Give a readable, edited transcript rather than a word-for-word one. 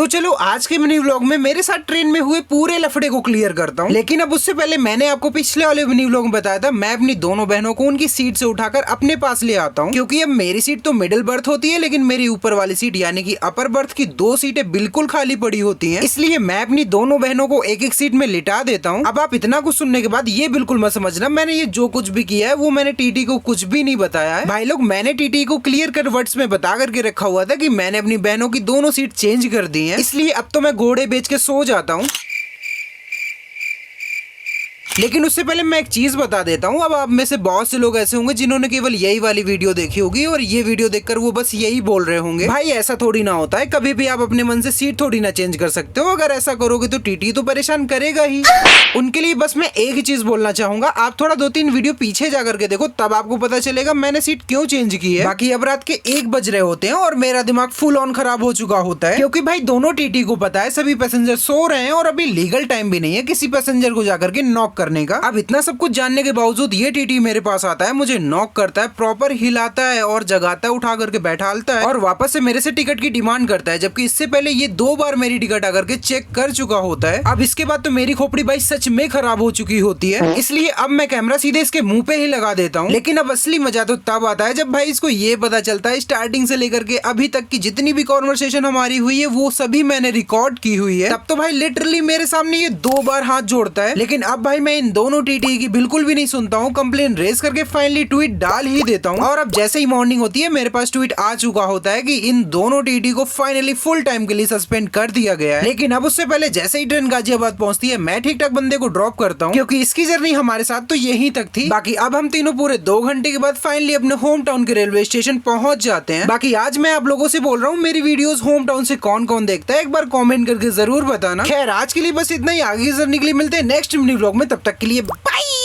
तो चलो आज के मिनी व्लॉग में मेरे साथ ट्रेन में हुए पूरे लफड़े को क्लियर करता हूँ। लेकिन अब उससे पहले मैंने आपको पिछले वाले मिनी व्लॉग में बताया था मैं अपनी दोनों बहनों को उनकी सीट से उठाकर अपने पास ले आता हूँ, क्योंकि अब मेरी सीट तो मिडिल बर्थ होती है लेकिन मेरी ऊपर वाली सीट यानी कि अपर बर्थ की 2 सीटें बिल्कुल खाली पड़ी होती हैं। इसलिए मैं अपनी दोनों बहनों को एक एक सीट में लिटा देता हूँ। अब आप इतना कुछ सुनने के बाद ये बिल्कुल मत समझना मैंने ये जो कुछ भी किया है वो मैंने टीटी को कुछ भी नहीं बताया है। भाई लोग मैंने टीटी को क्लियर कर वर्ड्स में बता करके रखा हुआ था कि मैंने अपनी बहनों की दोनों सीट चेंज कर दी है, इसलिए अब तो मैं घोड़े बेच के सो जाता हूँ। लेकिन उससे पहले मैं एक चीज बता देता हूँ। अब आप में से बहुत से लोग ऐसे होंगे जिन्होंने केवल यही वाली वीडियो देखी होगी और ये वीडियो देखकर वो बस यही बोल रहे होंगे भाई ऐसा थोड़ी ना होता है, कभी भी आप अपने मन से सीट थोड़ी ना चेंज कर सकते हो। अगर ऐसा करोगे तो टीटी तो परेशान करेगा ही। उनके लिए बस मैं एक ही चीज बोलना चाहूंगा, आप थोड़ा 2-3 वीडियो पीछे जा करके देखो, तब आपको पता चलेगा मैंने सीट क्यों चेंज की है। बाकी अब रात के 1 बज रहे होते हैं और मेरा दिमाग फुल ऑन खराब हो चुका होता है, क्योंकि भाई दोनों टीटी को पता है सभी पैसेंजर सो रहे हैं और अभी लीगल टाइम भी नहीं है किसी पैसेंजर को जाकर के नॉक करने का। अब इतना सब कुछ जानने के बावजूद ये टीटी मेरे पास आता है, मुझे नॉक करता है, प्रॉपर हिलाता है और जगाता है, उठा करके बैठालता है और वापस से मेरे से टिकट की डिमांड करता है, जबकि इससे पहले ये 2 बार मेरी टिकट आकर के चेक कर चुका होता है। अब इसके बाद तो मेरी खोपड़ी भाई सच में खराब हो चुकी होती है, इसलिए अब मैं कैमरा सीधे इसके मुंह पे ही लगा देता हूँ। लेकिन अब असली मजा तो तब आता है जब भाई इसको ये पता चलता है स्टार्टिंग से लेकर के अभी तक की जितनी भी कॉन्वर्सेशन हमारी हुई है वो सभी मैंने रिकॉर्ड की हुई है। तब तो भाई लिटरली मेरे सामने ये 2 बार हाथ जोड़ता है। लेकिन अब भाई मैं इन दोनों टीटी की बिल्कुल भी नहीं सुनता हूँ, कंप्लेन रेज करके फाइनली ट्वीट डाल ही देता हूँ। और अब जैसे ही मॉर्निंग होती है मेरे पास ट्वीट आ चुका होता है कि इन दोनों टीटी को फाइनली फुल टाइम के लिए सस्पेंड कर दिया गया है। लेकिन अब उससे पहले जैसे ही ट्रेन गाजियाबाद पहुंचती है मैं ठीक ठाक बंदे को ड्रॉप करता हूँ, क्योंकि इसकी जर्नी हमारे साथ तो यहीं तक थी। बाकी अब हम तीनों पूरे 2 घंटे के बाद फाइनली अपने होम टाउन के रेलवे स्टेशन पहुंच जाते हैं। बाकी आज मैं आप लोगों से बोल रहा हूँ मेरी वीडियोस होम टाउन से कौन कौन देखता है एक बार कॉमेंट करके जरूर बताना। खैर आज के लिए बस इतना ही, आगे की जर्नी के लिए मिलते हैं नेक्स्ट मिनी व्लॉग में, तब तक के लिए बाय।